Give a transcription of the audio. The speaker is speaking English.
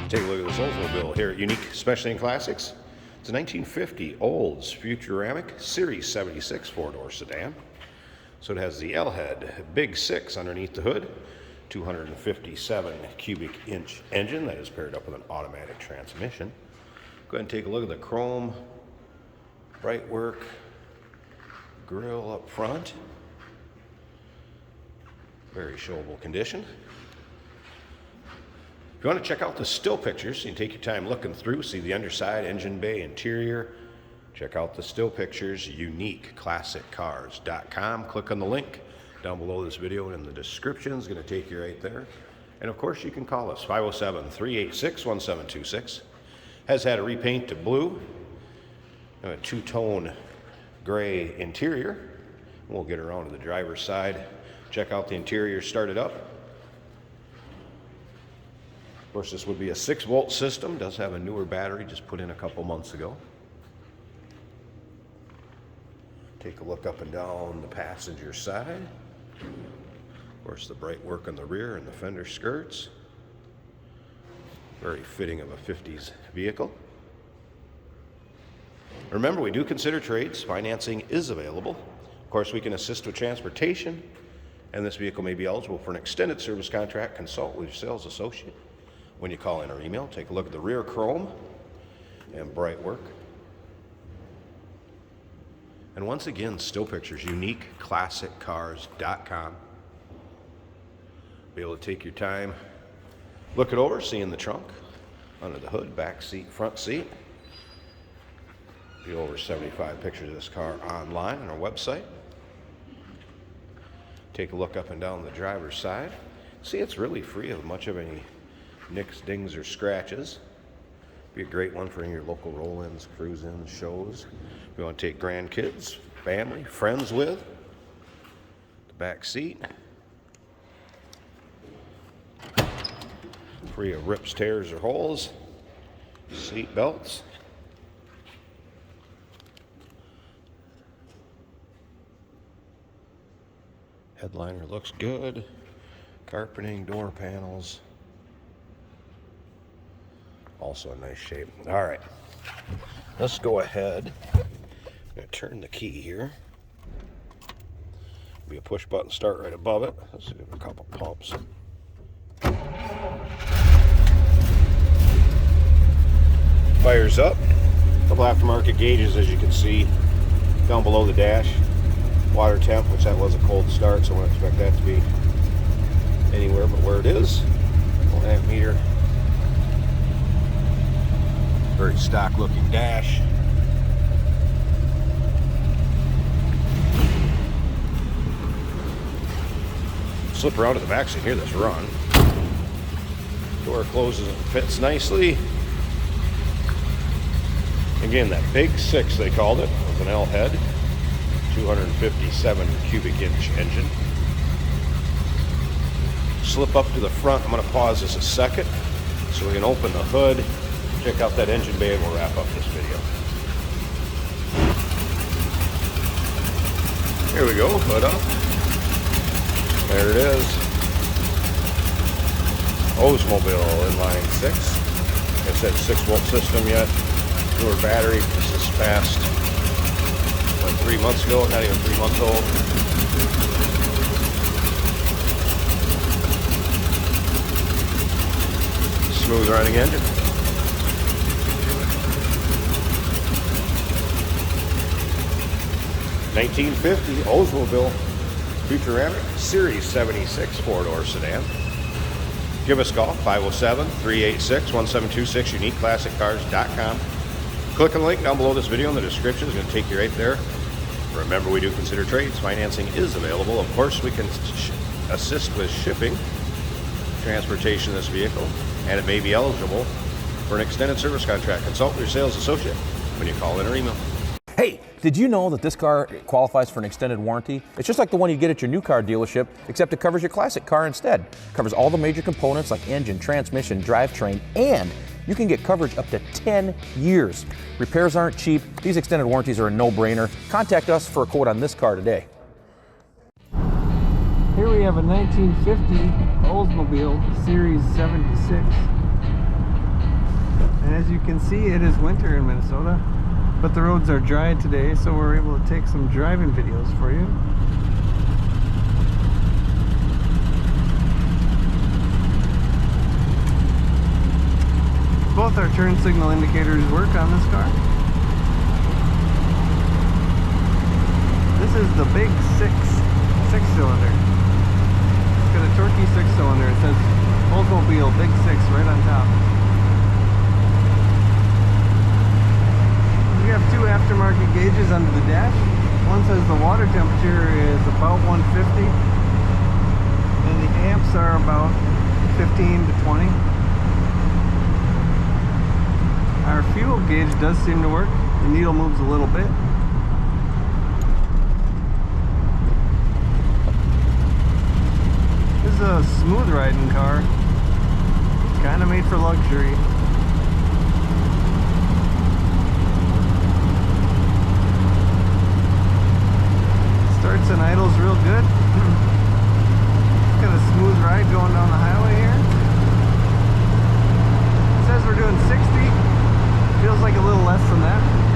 Take a look at this Oldsmobile here at Unique Specialty and Classics. It's a 1950 Olds Futuramic Series 76 four-door sedan. So it has the L-head Big 6 underneath the hood, 257 cubic inch engine that is paired up with an automatic transmission. Go ahead and take a look at the chrome bright work grille up front. Very showable condition. If you want to check out the still pictures, you can take your time looking through, see the underside, engine bay, interior. Check out the still pictures, uniqueclassiccars.com. Click on the link down below this video in the description. It's going to take you right there. And of course, you can call us, 507-386-1726. Has had a repaint to blue, a two-tone gray interior. We'll get around to the driver's side. Check out the interior, start it up. Of course, this would be a 6-volt system. Does have a newer battery, just put in a couple months ago. Take a look up and down the passenger side. Of course, the bright work on the rear and the fender skirts. Very fitting of a 50s vehicle. Remember, we do consider trades. Financing is available. Of course, we can assist with transportation, and this vehicle may be eligible for an extended service contract. Consult with your sales associate when you call in or email. Take a look at the rear chrome and bright work. And once again, still pictures, uniqueclassiccars.com. Be able to take your time, look it over, see in the trunk, under the hood, back seat, front seat. Be over 75 pictures of this car online on our website. Take a look up and down the driver's side. See, it's really free of much of any nicks, dings, or scratches. Be a great one for your local roll-ins, cruise-ins, shows. If you want to take grandkids, family, friends with. The back seat. Free of rips, tears, or holes. Seat belts. Headliner looks good. Carpeting, door panels. Also in nice shape. All right, let's go ahead. I'm going to turn the key here. Be a push button start right above it. Let's give it a couple pumps. Fires up. A couple aftermarket gauges, as you can see down below the dash. Water temp, which that was a cold start, so I wouldn't expect that to be anywhere but where it is. 1.5 meter. Very stock looking dash. Slip around to the back seat here, this run. Door closes and fits nicely. Again, that Big 6 they called it, with an L head. 257 cubic inch engine. Slip up to the front. I'm going to pause this a second so we can open the hood. Check out that engine bay and we'll wrap up this video. Here we go, hood up. There it is. Oldsmobile inline 6. I said 6-volt system yet. Newer battery. This is fast. Like 3 months ago, not even 3 months old. Smooth running engine. $19.50 Oldsmobile Futuramic Series 76 four-door sedan. Give us a call, 507-386-1726, uniqueclassiccars.com. Click on the link down below this video in the description. It's going to take you right there. Remember, we do consider trades. Financing is available. Of course, we can assist with shipping, transportation of this vehicle, and it may be eligible for an extended service contract. Consult with your sales associate when you call in or email. Hey, did you know that this car qualifies for an extended warranty? It's just like the one you get at your new car dealership, except it covers your classic car instead. It covers all the major components like engine, transmission, drivetrain, and you can get coverage up to 10 years. Repairs aren't cheap. These extended warranties are a no-brainer. Contact us for a quote on this car today. Here we have a 1950 Oldsmobile Series 76. And as you can see, it is winter in Minnesota, but the roads are dry today, so we're able to take some driving videos for you. Both our turn signal indicators work on this car. This is the big six-cylinder. It's got a torquey six-cylinder. It says Oldsmobile Big 6 right on top. We have two aftermarket gauges under the dash. One says the water temperature is about 150 and the amps are about 15 to 20. Our fuel gauge does seem to work. The needle moves a little bit. This is a smooth riding car. Kind of made for luxury. Starts and idles real good. Got a smooth ride going down the highway here. It says we're doing 60. Feels like a little less than that.